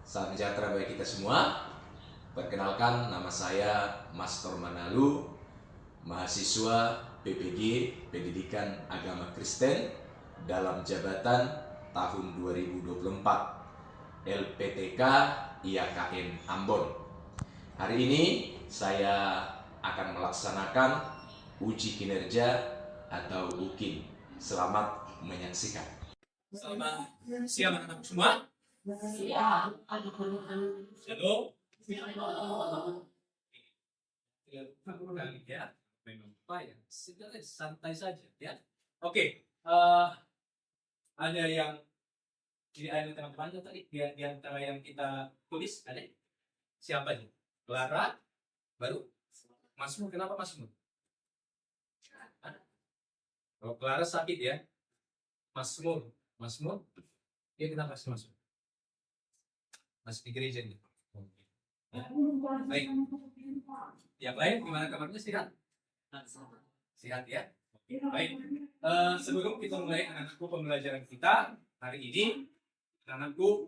Salam sejahtera bagi kita semua. Perkenalkan, nama saya Mastor Manalu, mahasiswa PPG Pendidikan Agama Kristen dalam jabatan tahun 2024 LPTK IAKN Ambon. Hari ini saya akan melaksanakan uji kinerja atau UKIN. Selamat menyaksikan. Selamat siang anak-anak semua. Siap. Halo. Kali ya, memang ya, sebenarnya santai saja ya. Oke, ada yang ada teman-teman tadi di antara yang kita tulis ada siapa nih? Clara, baru Masmur. Kenapa Masmur? Kalau Clara sakit ya, Masmur, dia kenapa sih Masmur? Masih di gereja nih. Ya. Baik. Yang lain gimana kabarnya, sehat? Sehat ya. Baik. Sebelum kita mulai anak-anakku pembelajaran kita hari ini, anak-anakku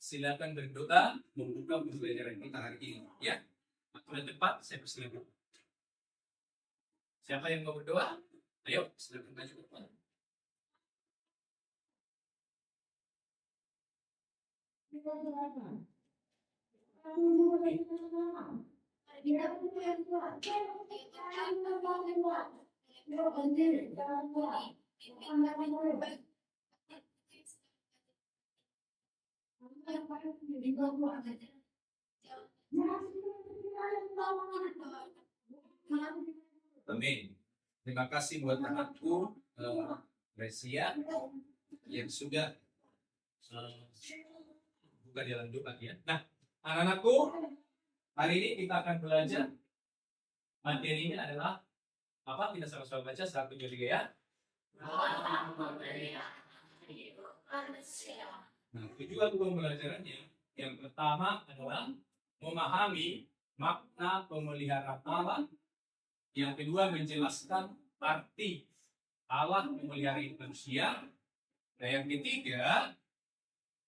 silakan berdoa membuka pembelajaran kita hari ini. Ya. Waktu dan tempat saya persilakan. Siapa yang mau berdoa? Ayo, silakan maju ke depan. Amin. Terima kasih buat anakku Resia yang sudah buka dalam doa ya. Nah, anak-anakku, hari ini kita akan belajar materinya adalah apa? Kita sama-sama baca 1, 2, 3 ya. Nah, tujuan pembelajarannya yang pertama adalah memahami makna pemeliharaan Allah. Yang kedua, menjelaskan arti Allah memelihara manusia. Nah, yang ketiga,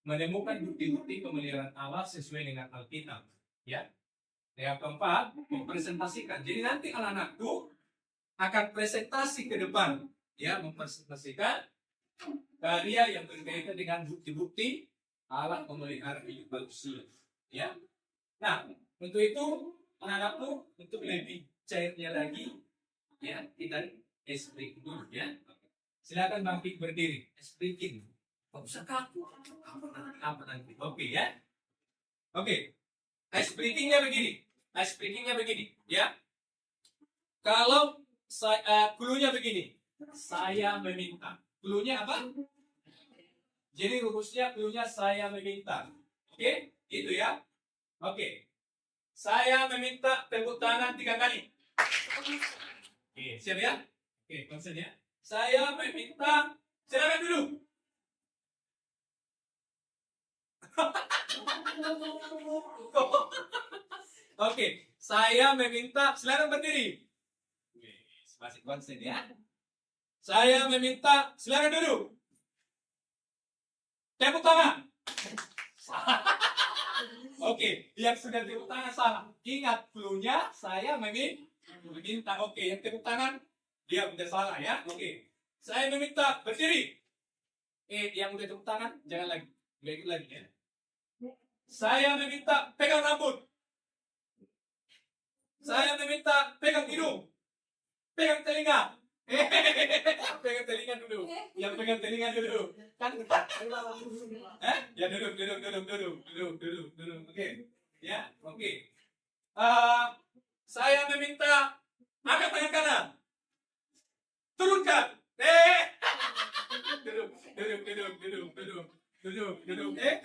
menemukan bukti-bukti pemeliharaan Allah sesuai dengan Alkitab. Ya. Yang keempat, mempresentasikan. Jadi nanti anak-anakku akan presentasi ke depan, ya, mempresentasikan karya yang berkaitan dengan bukti-bukti Allah memelihara hidup manusia. Ya. Nah, untuk itu anak-anakku, untuk lebih cairnya lagi, ya, kita speaking dulu, ya. Silakan bangkit berdiri, speaking. Gak usah kaku. Apa nanti? Oke, ya. Oke. Speakingnya begini, ya. Kalau cluenya begini, saya meminta. Cluenya apa? Jadi rumusnya cluenya saya meminta. Oke, itu ya. Oke. Saya meminta tepuk tangan 3 kali. Oke, siap ya? Oke, konsen ya. Saya meminta, silakan dulu. Oke, saya meminta, silakan berdiri. Masih konsen ya. Saya meminta, silakan duduk. Tepuk tangan. Oke, yang sudah tepuk tangan salah. Ingat cluenya, saya meminta. Oke, yang tepuk tangan dia udah salah ya. Oke, saya meminta berdiri. Yang udah tepuk tangan jangan lagi, nggak ikut lagi ya. Saya meminta pegang rambut. Saya meminta pegang hidung, pegang telinga. Pegang telinga dulu. Yang pegang telinga dulu. Kan? Ya duduk. Oke. Ya, oke. Saya meminta angkat tangan kanan. Turunkan. Duduk.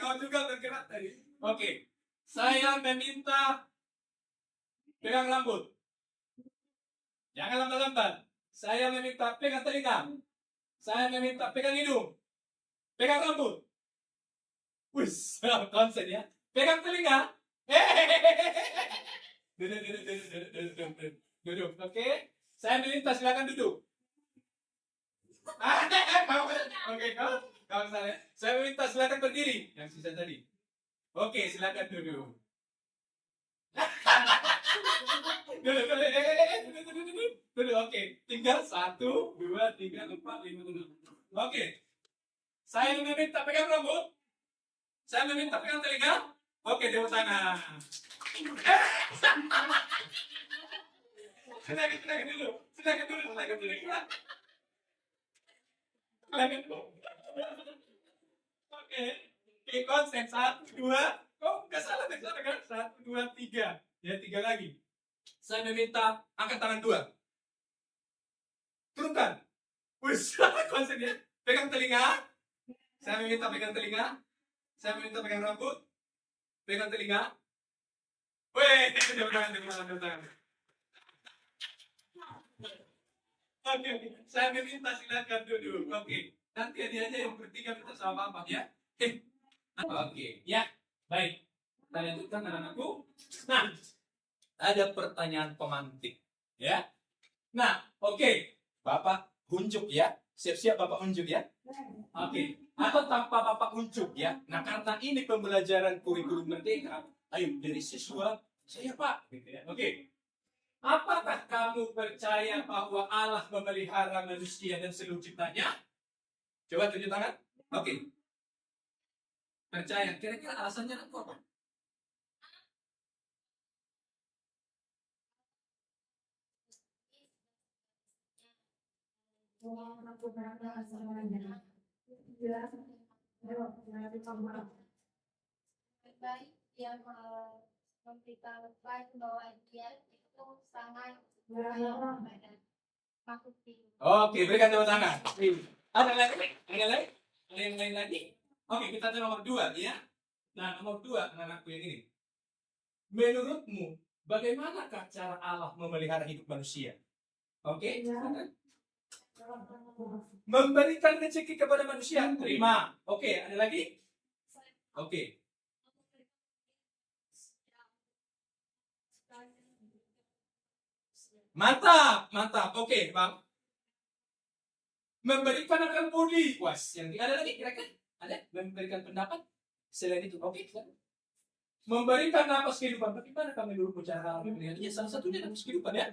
Kau juga bergerak tadi. Oke. Saya meminta pegang rambut. Jangan lambat-lambat. Saya meminta pegang telinga. Saya meminta pegang hidung. Pegang rambut. Wis, konsen ya. Pegang telinga. Duduk. Oke. Saya meminta silakan duduk. Oke, kau salah. Saya meminta silakan berdiri. Yang sisa tadi. Oke, silakan duduk. Dulu, oke. Tinggal 1, 2, 3, 4, 5, 6. Oke. Saya meminta pegang rambut. Saya meminta pegang telinga. Oke, tepuk tangan. Silakan dulu. Silakan dulu. Silakan dulu. Silakan dulu. Oke. Oke, konsen. 1, 2. Oh, nggak salah kan? 1, 2, 3. Ya, 3 lagi. Saya meminta angkat tangan 2. Turunkan. Wih, konsen ya. Pegang telinga. Saya meminta pegang telinga. Saya meminta pegang rambut. Pegang telinga. Wih, tepuk tangan. Oke, saya meminta silakan duduk. Oke, nanti aja yang bertiga minta sama Papa ya. Oke, ya, baik. Kita lanjutkan anak-anakku. Nah, ada pertanyaan pemantik, ya. Nah, oke, Bapak unjuk ya. Siap-siap Bapak unjuk ya. Oke, atau tanpa Bapak unjuk ya. Nah, karena ini pembelajaran kurikulum merdeka, ayo dari siswa saya Pak, gitu ya. Oke. Apakah kamu percaya bahwa Allah memelihara manusia dan seluruh ciptanya? Coba tunjuk tangan. Oke. Percaya. Kira-kira alasannya apa? Baik yang memberitahukan bahwa dia itu sangat berbahaya pada makhluk hidup. Oke, berikan tepuk tangan. Ada lagi? Ada lagi? Ada yang lain lagi? Oke, kita ke nomor 2 ya. Nah, nomor 2 anak-anakku yang ini. Menurutmu, bagaimanakah cara Allah memelihara hidup manusia? Oke, memberikan rezeki kepada manusia, terima. Oke, ada lagi? Oke. Mantap, mantap. Oke, Bang. Memberikan akal budi. Was, yang ada lagi kira-kira? Ada? Memberikan pendapat? Selain itu, oke. Memberikan napas kehidupan. Bagaimana kami dulu bicara melihatnya? Salah satunya napas kehidupan ya.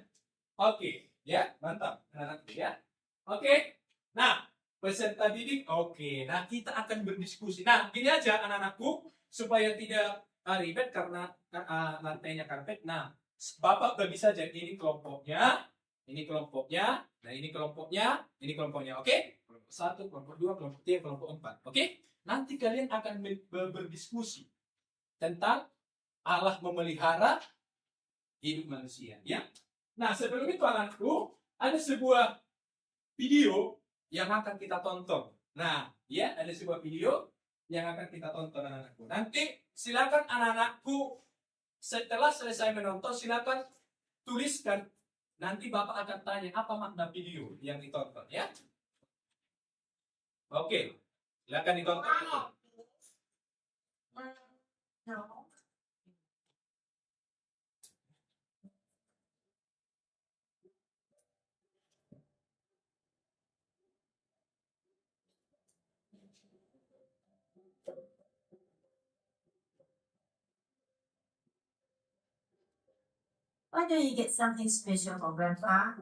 Oke, ya, mantap. Anak-anak ya. Oke. Nah, peserta didik. Oke, nah kita akan berdiskusi. Nah, gini aja anak-anakku supaya tidak ribet karena lantainya karpet. Nah, Bapak bagi saja ini kelompoknya, ini kelompoknya, nah ini kelompoknya, ini kelompoknya. Oke? Kelompok 1, kelompok 2, kelompok 3, kelompok 4. Oke? Nanti kalian akan berdiskusi tentang Allah memelihara hidup manusia, ya. Nah, sebelum itu anakku, ada sebuah video yang akan kita tonton. Nah, ya, ada sebuah video yang akan kita tonton anak-anakku. Nanti silakan anak-anakku setelah selesai menonton silakan tuliskan. Nanti Bapak akan tanya apa makna video yang ditonton, ya. Oke, silakan ditonton. Why don't you get something special for Grandpa?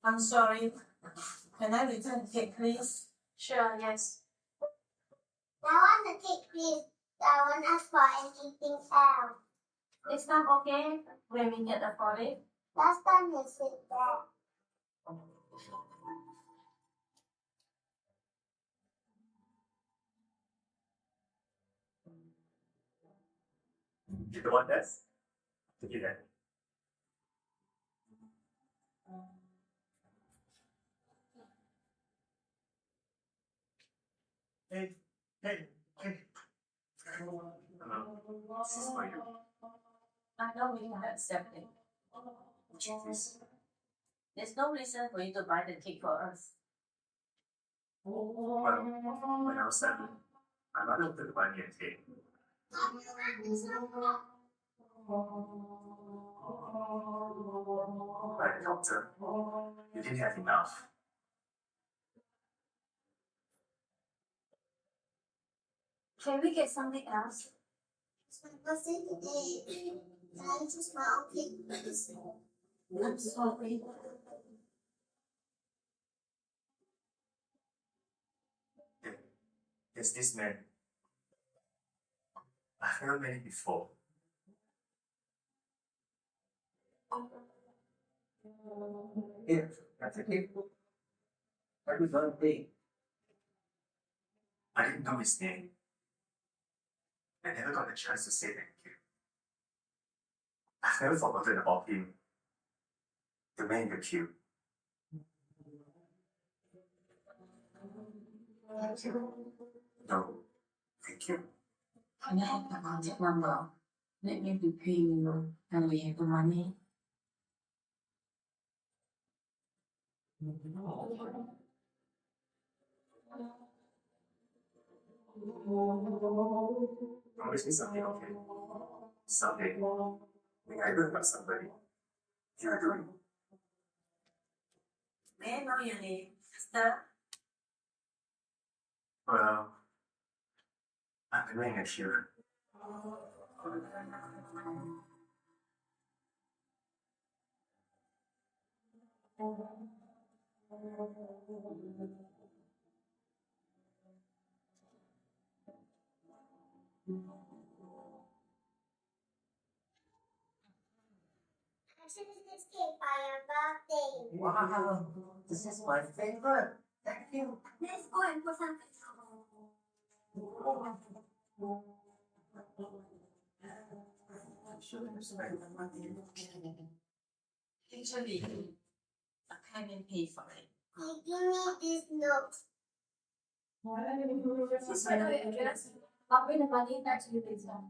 I'm sorry. Can I return the cake, please? Sure, yes. I want the cake, please. I want us for anything else. Next time, okay? When we get afford it. Last time you said that. You don't want this? To do that. Hey, hey, hey. Hello. This is for you. I know we can accept it. Would you please? There's no reason for you to buy the cake for us. Well, when I was 7, my mother wanted to buy me a cake. But I told her, you didn't have enough. Can we get something else? It's my birthday today. Can I choose my own cake, please? I'm sorry. There's this man. I've never met him before. Here, that's a cake. Happy birthday. I didn't know his name. I never got the chance to say thank you. I've never forgotten about him. The man in the queue. Thank you. No, thank you. Can I have the contact number? Let me repay you and we have the money. Promise me something, okay? Someday, when I learn about somebody, you're doing. May I know your name, sister? Well, I'm doing it here. I choose this cake for your birthday. Wow, this is my favorite. Thank you. Let's go and put some Actually, I can't even pay for it. Hey, give me this note. I'll bring the money back to you later.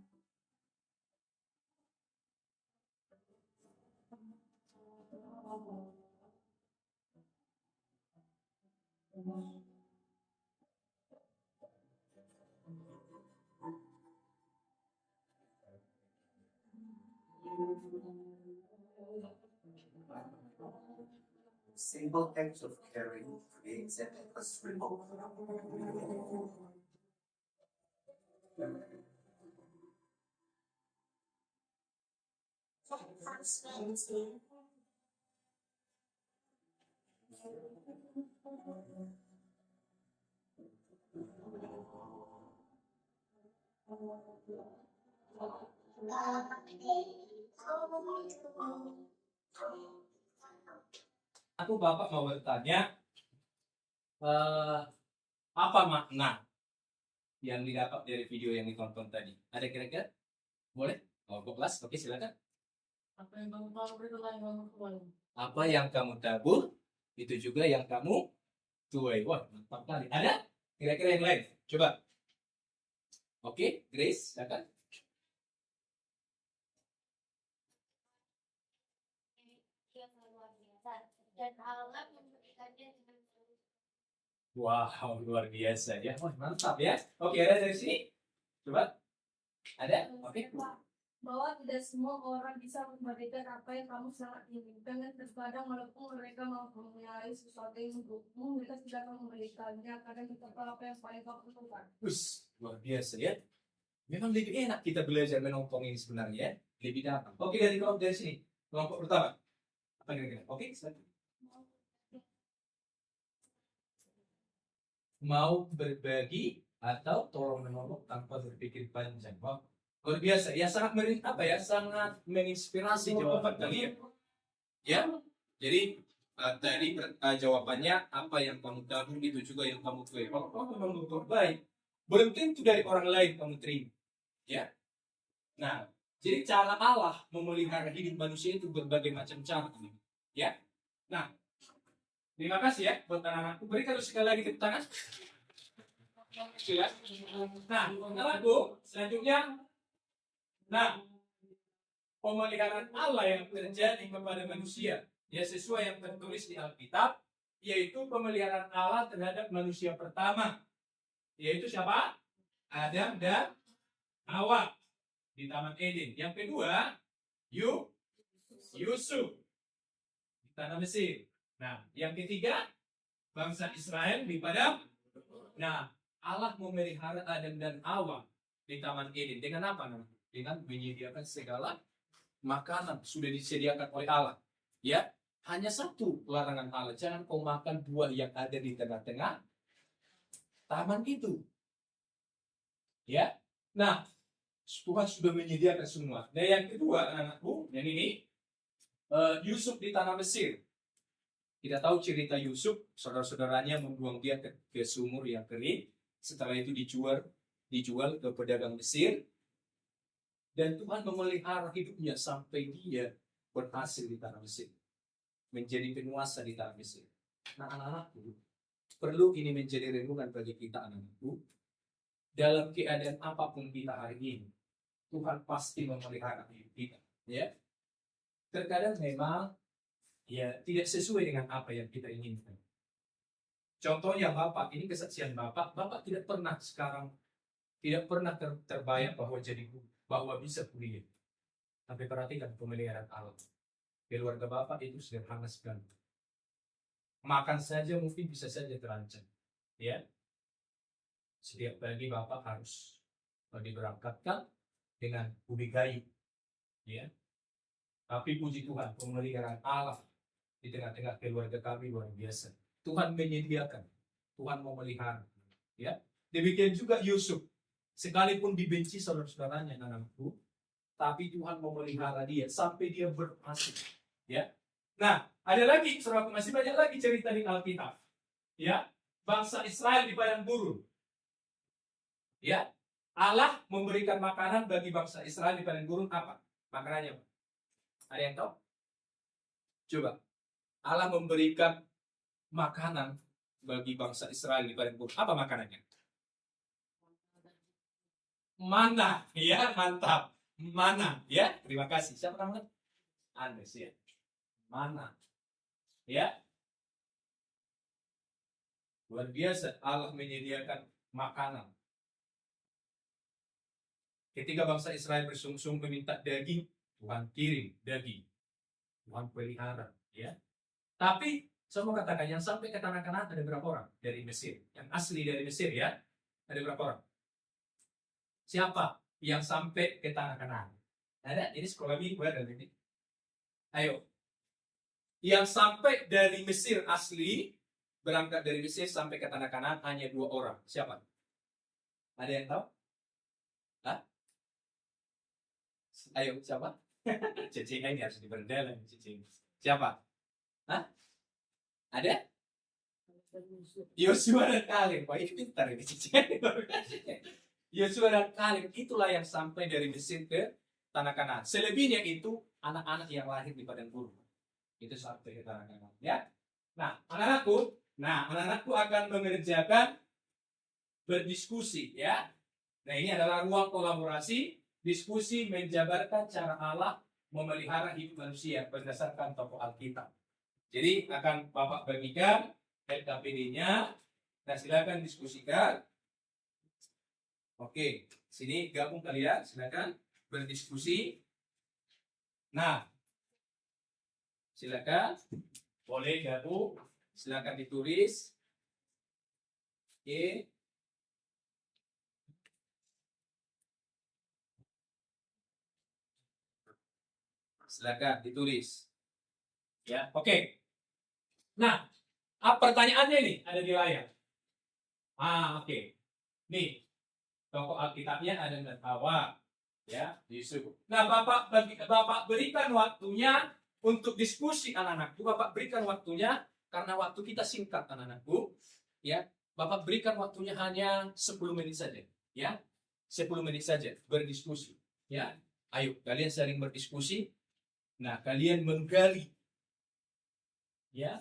Simple acts of caring creates an endless ripple. I'm sweating. Aku Bapak mau bertanya, apa makna yang didapat dari video yang ditonton tadi? Ada kira-kira? Boleh? Mau ke kelas? Oke, silakan. Apa yang kamu tahu berkelahi kamu kembali? Apa yang kamu tabur, itu juga yang kamu tuai. Wah, mantap kali. Ada? Kira-kira yang lain? Coba. Oke, Grace, silakan. Yang luar biasa. Dan Allah memberikannya dengan tulus. Wow, luar biasa ya. Wah, mantap ya. Oke, ada dari sini? Coba. Ada? Oke. Bahwa tidak semua orang bisa memberikan apa yang kamu sangat inginkan, dan terkadang walaupun mereka mempunyai sesuatu yang untukmu, mereka tidak akan memberikannya karena kita tahu apa yang paling kamu butuhkan. Us, luar biasa ya. Memang lebih enak kita belajar menongkrong ini sebenarnya ya. Lebih dalam. Oke, dari kelompok dari sini. Kelompok pertama. Apa kira-kira? Oke, silakan. Mau berbagi atau tolong menolong tanpa berpikir panjang. Wah, luar biasa. Ya sangat sangat menginspirasi jawaban kalian. Ya. Jadi tadi jawabannya apa yang kamu tabur itu juga yang kamu tuai. Kalau kamu memang betul baik, belum tentu dari orang lain kamu terima. Ya. Nah, jadi cara Allah memelihara hidup manusia itu berbagai macam cara. Ya. Nah, terima kasih ya buat anak-anakku. Berikan sekali lagi tepuk tangan. Gitu ya. Nah, anak-anakku, selanjutnya, nah, pemeliharaan Allah yang terjadi kepada manusia, ya sesuai yang tertulis di Alkitab, yaitu pemeliharaan Allah terhadap manusia pertama, yaitu siapa? Adam dan Hawa di Taman Eden. Yang kedua, Yusuf di tanah Mesir. Nah, yang ketiga, bangsa Israel di padang. Nah, Allah memelihara Adam dan Hawa di Taman Eden dengan apa? Dengan menyediakan segala makanan sudah disediakan oleh Allah. Ya, hanya satu larangan Allah, jangan kau makan buah yang ada di tengah-tengah taman itu. Ya, nah Tuhan sudah menyediakan semua. Dan yang kedua, anak-anakku, yang ini Yusuf di tanah Mesir. Kita tahu cerita Yusuf, saudara-saudaranya membuang dia ke sumur yang kering. Setelah itu dijual ke pedagang Mesir. Dan Tuhan memelihara hidupnya sampai dia berhasil di tanah Mesir. Menjadi penguasa di tanah Mesir. Nah, anak-anakku, perlu ini menjadi renungan bagi kita, anak-anakku. Dalam keadaan apapun kita hari ini, Tuhan pasti memelihara hidup kita. Ya, terkadang memang ya tidak sesuai dengan apa yang kita inginkan. Contohnya Bapak, ini kesaksian Bapak tidak pernah terbayang bahwa bahwa bisa kuliah. Tapi perhatikan pemeliharaan Allah. Keluarga Bapak itu sederhana sekali. Makan saja mungkin bisa saja terancam. Ya, setiap pagi Bapak harus diberangkatkan dengan ubi kayu. Ya, tapi puji Tuhan, pemeliharaan Allah di tengah-tengah keluarga kami luar biasa. Tuhan menyediakan, Tuhan memelihara. Ya, demikian juga Yusuf, sekalipun dibenci saudara-saudaranya, anakku, tapi Tuhan memelihara dia sampai dia berhasil. Ya, nah ada lagi, saudaraku, masih banyak lagi cerita di Alkitab. Ya, bangsa Israel di padang gurun. Ya, Allah memberikan makanan bagi bangsa Israel di padang gurun apa? Makanannya apa? Ada yang tahu? Coba. Allah memberikan makanan bagi bangsa Israel di padang gurun. Apa makanannya? Mana? Ya, mantap. Mana? Ya, terima kasih. Siapa namanya? Andes ya. Mana? Ya. Luar biasa Allah menyediakan makanan. Ketika bangsa Israel bersungguh-sungguh meminta daging, Tuhan kirim daging. Tuhan pelihara, ya. Tapi saya mau katakan yang sampai ke tanah Kanaan ada berapa orang dari Mesir? Yang asli dari Mesir, ya. Ada berapa orang? Siapa yang sampai ke tanah Kanaan? Ada? Ini sekolah minggu ada ini. Ayo. Yang sampai dari Mesir asli, berangkat dari Mesir sampai ke tanah Kanaan hanya 2 orang. Siapa? Ada yang tahu? Hah? Ayo, siapa? Cece ini harus diberdalam, Cece. Siapa? Hah? Ada? Yosua dan Kaleb. Wah, ini pintar ini Cece. Yosua dan Kaleb itulah yang sampai dari Mesir ke tanah Kanaan. Selebihnya itu anak-anak yang lahir di padang gurun. Itu sampai ke tanah Kanaan, ya. Nah, anak-anakku akan mengerjakan berdiskusi, ya. Nah, ini adalah ruang kolaborasi, diskusi menjabarkan cara Allah memelihara hidup manusia berdasarkan tokoh Alkitab. Jadi akan Bapak bagikan LKPD-nya. Nah, silakan diskusikan. Oke, sini gabung kalian, silakan berdiskusi. Nah, silakan boleh gabung, silakan ditulis. Oke. Silakan ditulis. Ya, oke. Nah, pertanyaannya ini ada di layar. Oke. Nih, tokoh Alkitabnya ada dan Hawa, ya, Yusuf. Nah, Bapak berikan waktunya untuk diskusi anak-anakku. Bapak berikan waktunya karena waktu kita singkat, anak-anakku. Ya, Bapak berikan waktunya hanya 10 menit saja, ya. 10 menit saja berdiskusi, ya. Ayo, kalian saling berdiskusi. Nah, kalian menggali, ya,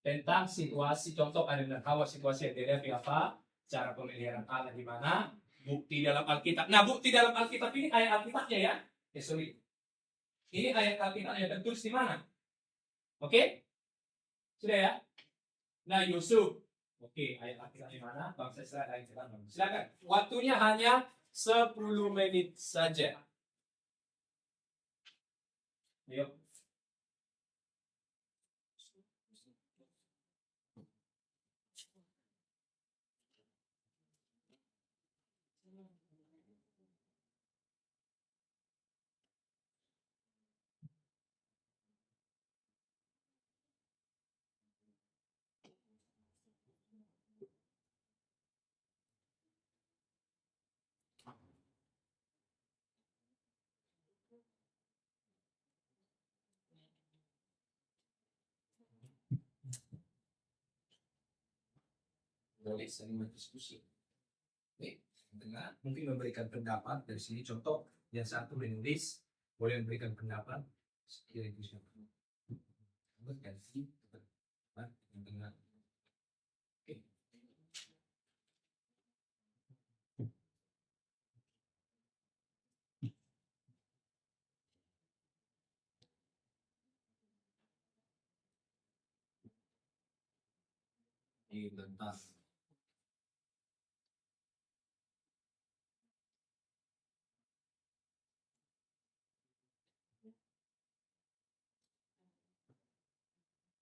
tentang situasi contoh Adam dan Hawa, situasi yang dihadapi apa, cara pemeliharaan Allah gimana, bukti dalam Alkitab. Nah, bukti dalam Alkitab ini ayat Alkitabnya ya. Sorry. Ini ayat Alkitabnya tertulis di mana? Oke? Sudah ya? Nah, Yusuf. Oke, ayat Alkitab di mana? Bangsa Israel ayat Alkitab. Silakan. Waktunya hanya 10 menit saja. Ayo. Boleh saling berdiskusi. Oke, dengar, mungkin memberikan pendapat dari sini. Contoh, yang satu menulis, boleh memberikan pendapat. Sekiranya itu siapa? Berganti, yang dengar. Oke. Ini bentar.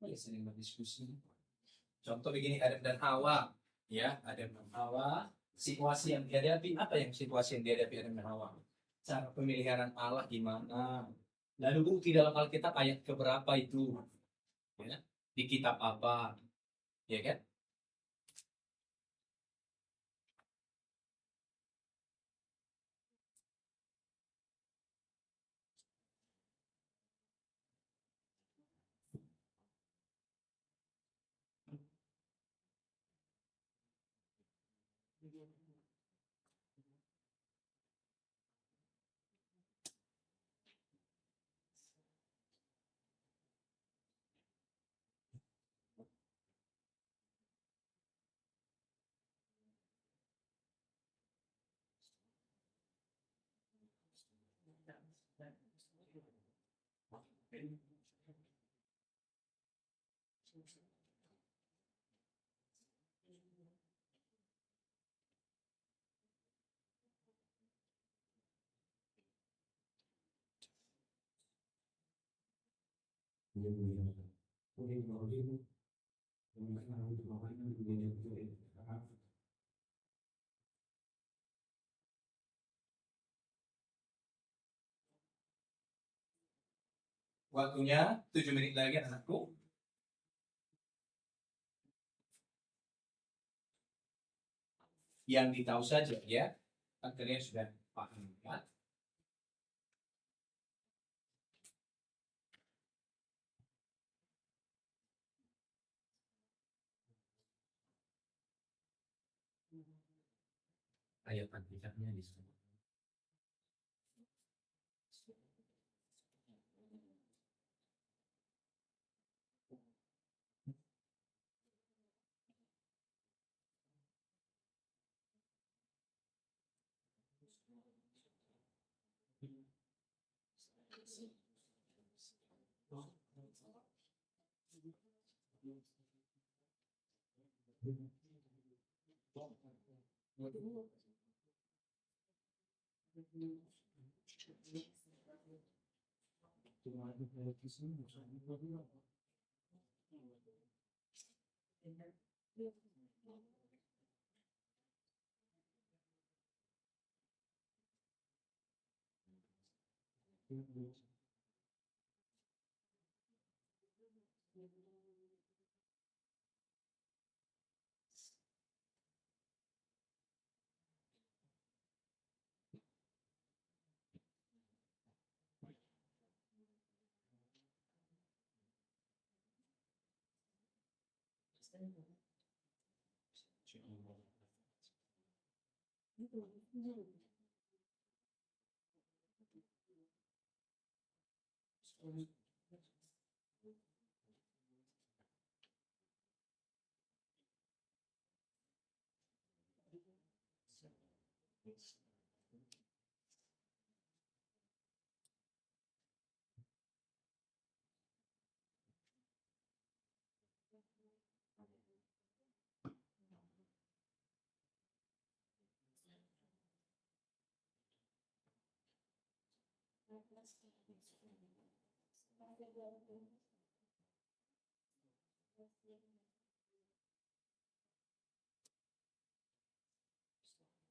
Boleh saling berdiskusi. Contoh begini, Adam dan Hawa, ya, Adam dan Hawa, situasi yang dihadapi, apa yang situasi yang dihadapi Adam dan Hawa? Cara pemeliharaan Allah gimana? Lalu bukti dalam Alkitab ayat keberapa itu? Ya, di kitab apa? Ya kan? Waktunya 7 menit lagi anakku. Yang ditahu saja ya, kan kalian sudah paham ya. Ayat Alkitabnya di sana.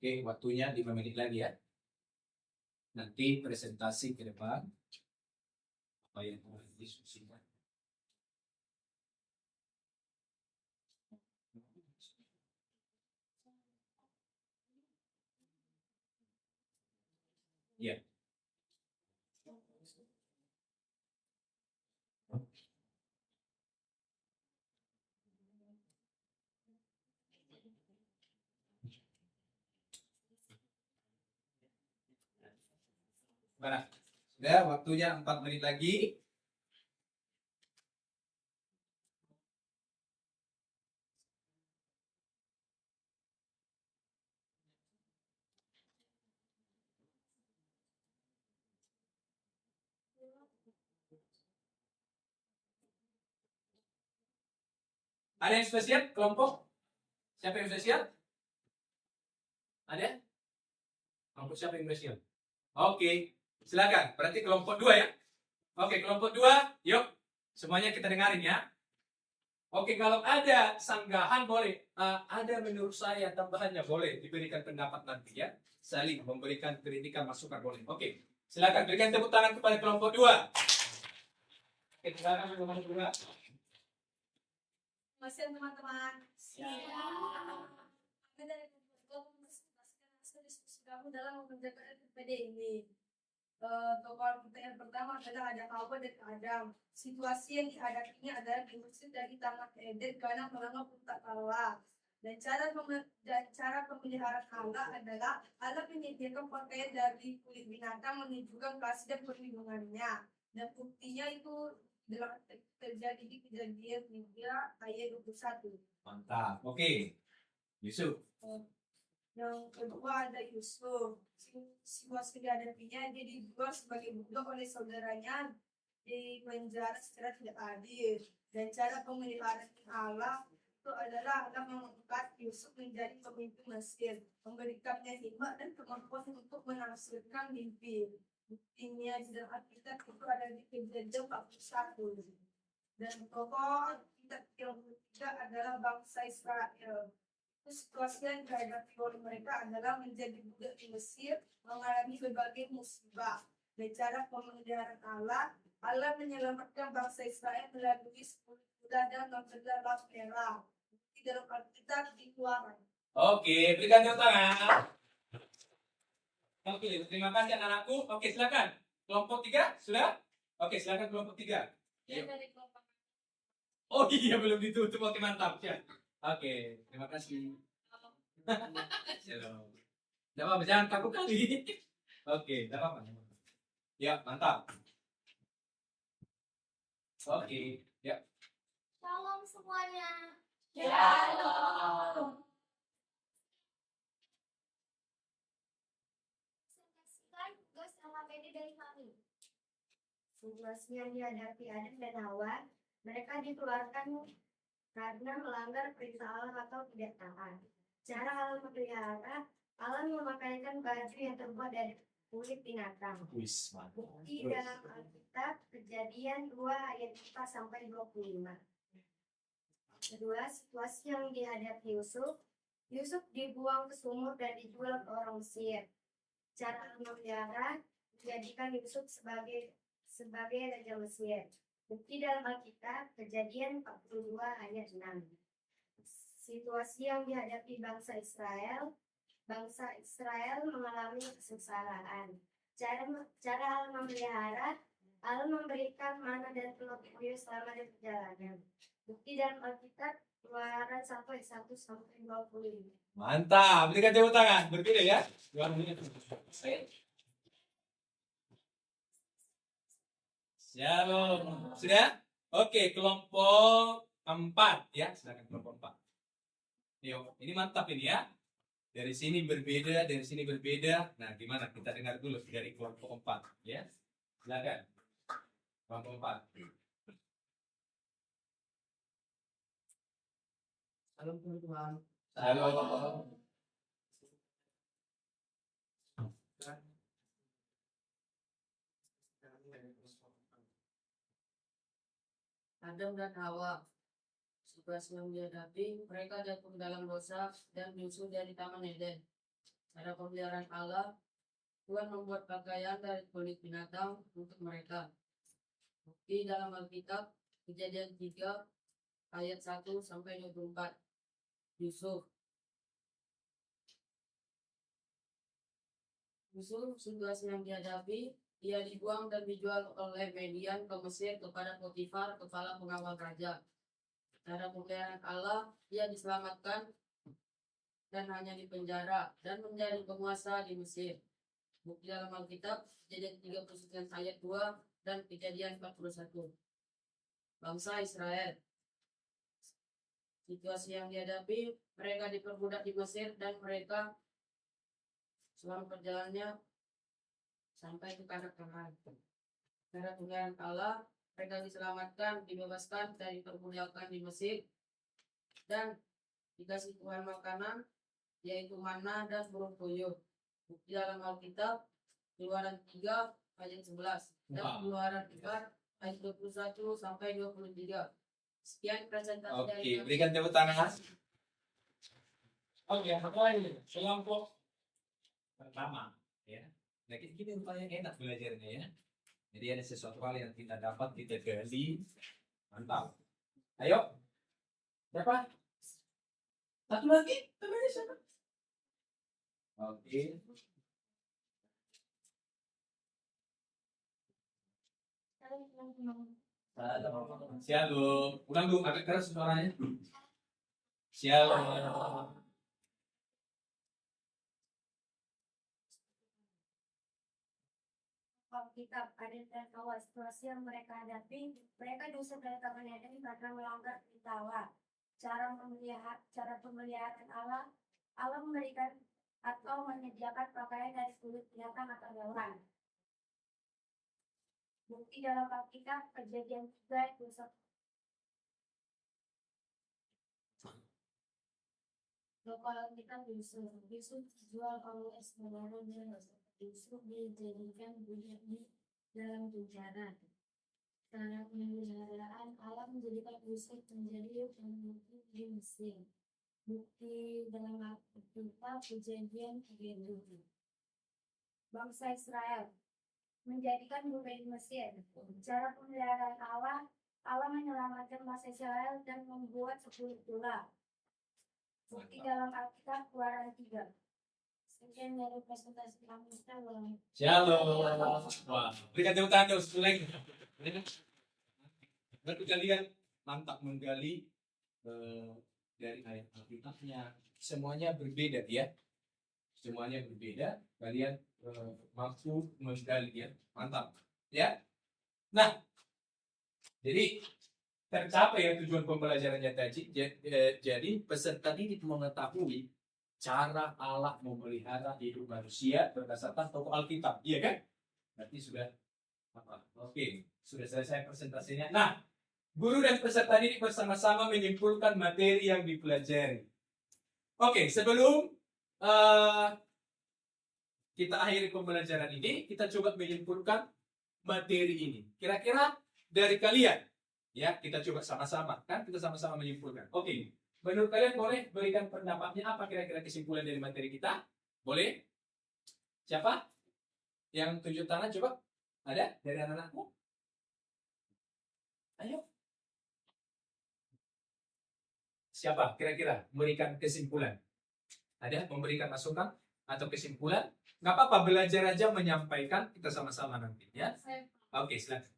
Oke, waktunya 5 menit lagi ya. Nanti presentasi ke depan. Apa yang harus diskusikan. Ya. Mana? Sudah, waktunya 4 menit lagi. Ada yang sudah siap kelompok? Siapa yang sudah siap? Ada? Kelompok siapa yang sudah siap? Oke, silakan. Berarti kelompok 2 ya. Oke, kelompok 2, yuk. Semuanya kita dengarin ya. Oke, kalau ada sanggahan boleh. Ada menurut saya tambahannya boleh diberikan pendapat nanti ya. Saling memberikan kritikan masukan boleh. Oke, silakan berikan tepuk tangan kepada kelompok 2. Oke, silakan kelompok 2. Masih teman-teman. Kami dari kelompok diskusi kamu dalam mengerjakan RPD ini. Tokoh kita yang pertama adalah ada Hawa dan Adam. Situasi yang dihadapinya adalah diusir dari Taman Eden karena melanggar perintah Allah. Dan cara pemeliharaan Allah adalah Allah menyediakan pakaian dari kulit binatang menunjukkan kasih dan perlindungannya. Dan buktinya itu terjadi di Kejadian 3 ayat 21. Mantap. Oke. Yusuf. Yang kedua ada Yusuf. Situasi dihadapinya dia dijual sebagai budak oleh saudaranya di penjara secara tidak adil. Dan cara pemeliharaan Allah itu adalah Allah mengangkat Yusuf menjadi pemimpin Mesir, memberikannya hikmah dan kemampuan untuk menafsirkan mimpi. Buktinya di dalam Alkitab itu ada di Kejadian 41. Dan tokoh kitab yang ketiga adalah bangsa Israel. Situasi yang dihadapi oleh mereka adalah menjadi budak di Mesir, mengalami berbagai musibah. Dan cara pemeliharaan Allah menyelamatkan bangsa Israel melalui 10 kuda dan 12 laut merah. Di dalam Alkitab di Keluaran. Oke, berikan tepuk tangan. Oke, terima kasih anak-anakku. Oke, silakan. Kelompok 3 sudah? Oke, silakan kelompok 3. Yang dari kelompok Oh iya, belum ditutup. Oke, mantap ya. Oke, terima kasih. Shalom. Tidak apa-apa, jangan takut kali. Oke, tidak apa-apa. Ya, mantap. Oke, ya. Shalom semuanya. Shalom. Saksikan tugas LHPD dari kami. Situasi yang dihadapi Adam dan Hawa, mereka dikeluarkan karena melanggar perintah Allah atau tidak taat. Cara Allah memelihara, Allah memakaikan baju yang terbuat dari kulit binatang. Wis, mantap. Di dalam Alkitab, Kejadian 2 ayat 4 sampai 25. Kedua, situasi yang dihadapi Yusuf. Yusuf dibuang ke sumur dan dijual ke orang Mesir. Cara memelihara, menjadikan Yusuf sebagai raja Mesir. Bukti dalam Alkitab, Kejadian 42 ayat 6. Situasi yang dihadapi bangsa Israel mengalami kesusahan. Cara Allah memelihara, Allah memberikan mana dan telur puyuh selama di perjalanan. Bukti dalam Alkitab, Keluaran 1 ayat 1 sampai 25. Mantap, berikan tepuk tangan. Berbeda ya. Shalom. Sudah? Oke, kelompok 4 ya. Silakan kelompok 4. Yuk, ini mantap ini ya. Dari sini berbeda, dari sini berbeda. Nah, gimana? Kita dengar dulu dari kelompok 4 ya. Silakan. Kelompok 4. Halo teman-teman. Halo. Adam dan Hawa. Tugas yang dihadapi, mereka jatuh dalam dosa dan diusir dari Taman Eden. Cara pemeliharaan Allah, Tuhan membuat pakaian dari kulit binatang untuk mereka. Bukti dalam Alkitab, Kejadian 3 ayat 1 sampai 24. Yusuf. Yusuf situasi yang dihadapi, ia dibuang dan dijual oleh Median ke Mesir kepada Potifar, kepala pengawal raja. Cara pemeliharaan Allah, ia diselamatkan dan hanya dipenjara dan menjadi penguasa di Mesir. Bukti dalam Alkitab, Kejadian 39 ayat 2 dan Kejadian 41. Bangsa Israel. Situasi yang dihadapi, mereka diperbudak di Mesir dan mereka selama perjalanannya sampai ke tanah Kanaan. Cara pemeliharaan Allah, mereka diselamatkan, dibebaskan dari perbudakan di Mesir dan dikasih Tuhan makanan, yaitu mana dan burung puyuh. Bukti dalam Alkitab, Keluaran 3 ayat 11 dan Keluaran 4 ayat 21 sampai 23. Sekian presentasi dari Oke, kami. berikan tepuk tangan. Oke, mulai kelompok pertama, ya. Nah, kita rupanya enak belajarnya ya. Jadi ada sesuatu hal yang kita dapat, kita gali, mantap. Ayo, siapa? Satu lagi, namanya siapa? Oke. Shalom. Ulang dulu, agak keras suaranya. Shalom. Alkitab ada dan Hawa, situasi yang mereka hadapi, mereka diusir dari Taman Eden karena melanggar perintah Allah. Cara pemeliharaan Allah, Allah memberikan atau menyediakan pakaian dari kulit binatang atau hewan. Bukti dalam Alkitab, Kejadian 3 ayat 21. Kalau kita Yusuf dijual oleh saudara dan Yusuf dijadikan budak di dalam penjara. Cara pemeliharaan Allah menjadikan Yusuf menjadi pemimpin di Mesir. Bukti dalam Alkitab, Kejadian 3. Bangsa Israel menjadikan budak di Mesir. Cara pemeliharaan Allah, Allah menyelamatkan bangsa Israel dan membuat 10 tulah. Bukti dalam Alkitab, Keluaran 3. Sekian dari presentasi kami. Shalom. Shalom. Wah, berikan tepuk tangan dong, sekali lagi. Berarti kalian mantap menggali dari ayat Alkitabnya. Semuanya berbeda ya. Semuanya berbeda. Kalian mampu menggali ya. Mantap. Ya. Nah, jadi tercapai ya tujuan pembelajarannya tadi. Jadi peserta didik mengetahui cara Allah memelihara hidup manusia berdasarkan tokoh Alkitab, iya kan? Berarti sudah apa? Oke, sudah selesai presentasinya. Nah, guru dan peserta didik bersama-sama menyimpulkan materi yang dipelajari. Oke, sebelum kita akhiri pembelajaran ini, kita coba menyimpulkan materi ini. Kira-kira dari kalian, ya kita coba sama-sama, kan kita sama-sama menyimpulkan. Oke, menurut kalian boleh berikan pendapatnya apa kira-kira kesimpulan dari materi kita? Boleh? Siapa? Yang tunjuk tangan coba? Ada dari anak-anakku? Ayo. Siapa kira-kira memberikan kesimpulan? Ada memberikan masukan atau kesimpulan? Nggak apa-apa, belajar aja menyampaikan, kita sama-sama nanti ya. Oke, silakan.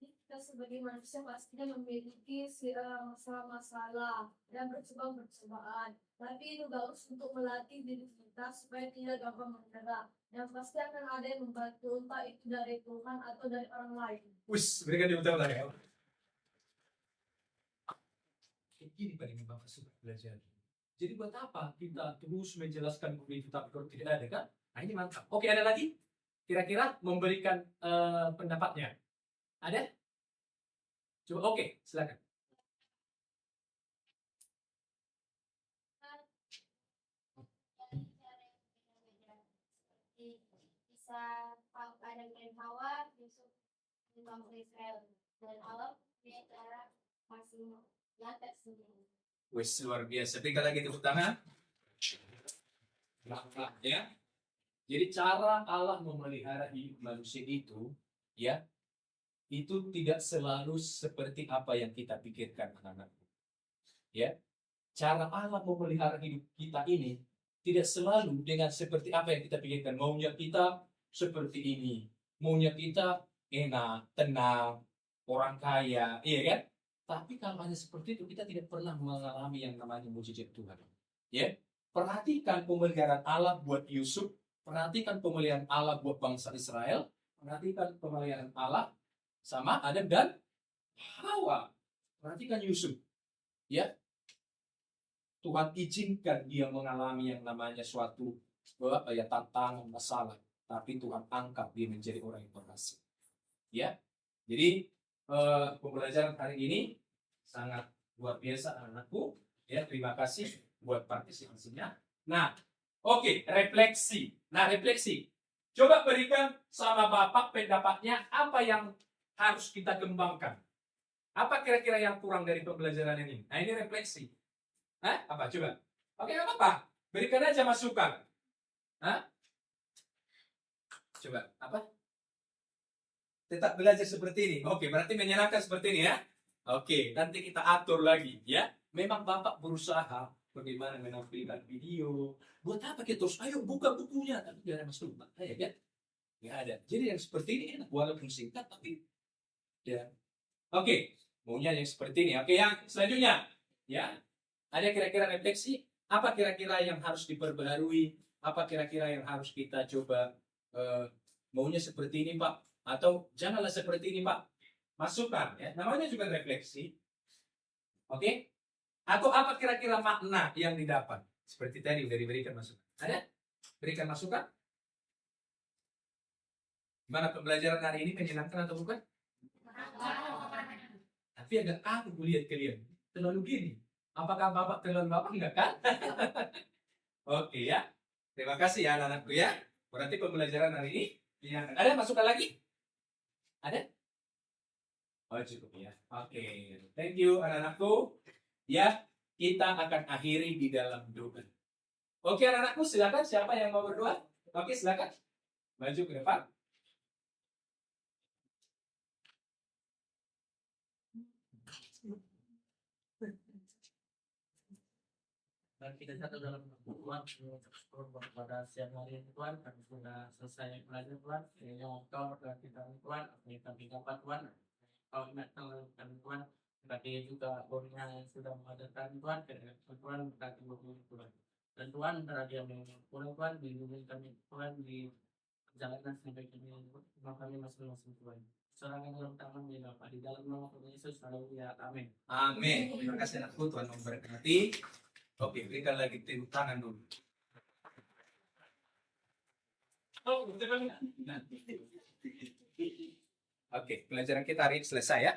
Kita sebagai manusia pastinya memiliki masalah-masalah dan percobaan. Tapi itu bagus untuk melatih diri kita supaya tidak gampang menyerah. Dan pasti akan ada yang membantu, entah itu dari Tuhan atau dari orang lain. Wis, berikan tepuk tangan ya. Ini paling Bapak suka belajar. Jadi buat apa kita terus menjelaskan buku itu tapi kalau tidak ada kan? Nah ini mantap. Oke, ada lagi? Kira-kira memberikan pendapatnya? Ada? Coba, oke, silakan. Bisa Adam dan Hawa, Yusuf di bangsa Israel, dan Allah punya cara masing nyata sendiri. Wes luar biasa. Berikan lagi tepuk tangan. Ya. Jadi cara Allah memelihara hidup manusia itu, ya, itu tidak selalu seperti apa yang kita pikirkan, anak-anak. Ya, cara Allah memelihara hidup kita ini tidak selalu dengan seperti apa yang kita pikirkan. Maunya kita seperti ini, maunya kita enak, tenang, orang kaya, iya kan? Tapi kalau hanya seperti itu, kita tidak pernah mengalami yang namanya mujizat Tuhan. Ya, perhatikan pemeliharaan Allah buat Yusuf, perhatikan pemeliharaan Allah buat bangsa Israel, perhatikan pemeliharaan Allah sama Adam dan Hawa. Perhatikan Yusuf, ya. Tuhan izinkan dia mengalami yang namanya suatu tantangan, masalah, tapi Tuhan angkat dia menjadi orang yang berhasil. Ya, jadi pembelajaran hari ini sangat luar biasa, anak-anakku. Ya, terima kasih buat partisipasinya. Nah, oke, refleksi. Nah, refleksi. Coba berikan sama Bapak pendapatnya apa yang harus kita kembangkan. Apa kira-kira yang kurang dari pembelajaran ini? Nah, ini refleksi. Hah? Apa? Coba. Oke, nggak apa-apa. Berikan aja masukan. Hah? Coba, apa? Tetap belajar seperti ini. Oke, berarti menyenangkan seperti ini ya. Oke, nanti kita atur lagi ya. Memang Bapak berusaha bagaimana menampilkan video. Buat apa kita terus, ayo buka bukunya. Tapi jangan masuk, ya kan? Nggak ada. Jadi yang seperti ini enak, walaupun singkat, tapi ya. Oke, maunya yang seperti ini. Oke, yang selanjutnya. Ya, ada kira-kira refleksi? Apa kira-kira yang harus diperbaharui? Apa kira-kira yang harus kita coba maunya seperti ini, Pak? Atau janganlah seperti ini, Pak. Masukkan, ya. Namanya juga refleksi. Oke? Atau apa kira-kira makna yang didapat? Seperti tadi udah diberikan masukan. Ada? Berikan masukan? Gimana pembelajaran hari ini, menyenangkan atau bukan? Tapi agak aku lihat kalian. Terlalu gini. Apakah Bapak terlalu Bapak? Enggak kan? Oke ya. Terima kasih ya anak-anakku ya. Berarti pembelajaran hari ini menyenangkan. Ada masukan lagi? Ada? Oh cukup ya. Oke. Thank you anak-anakku. Ya, kita akan akhiri di dalam doa. Oke anak-anakku, silakan siapa yang mau berdoa? Oke, silakan. Maju ke depan. Dan kita satu dalam Tuhan, pada siang hari ini Tuhan, kami sudah selesai belajar Tuhan, yang Engkau berkati kami Tuhan, kami dapat Tuhan, Kau ingatkan kami Tuhan, berkati juga Bornya yang sudah mengadakan Tuhan, Tuhan berkati Bornya Tuhan. Dan Tuhan, karena dia mengumpulkan Tuhan, melindungi kami Tuhan di perjalanan sampai kami masing-masing Tuhan. Serangan dalam tangan di Bapa, di dalam nama Tuhan Yesus, haleluya, amin. Amin. Terima kasih anakku, Tuhan memberkati. Oke, berikan lagi tepuk tangan dulu. Oke, pelajaran kita hari ini selesai ya.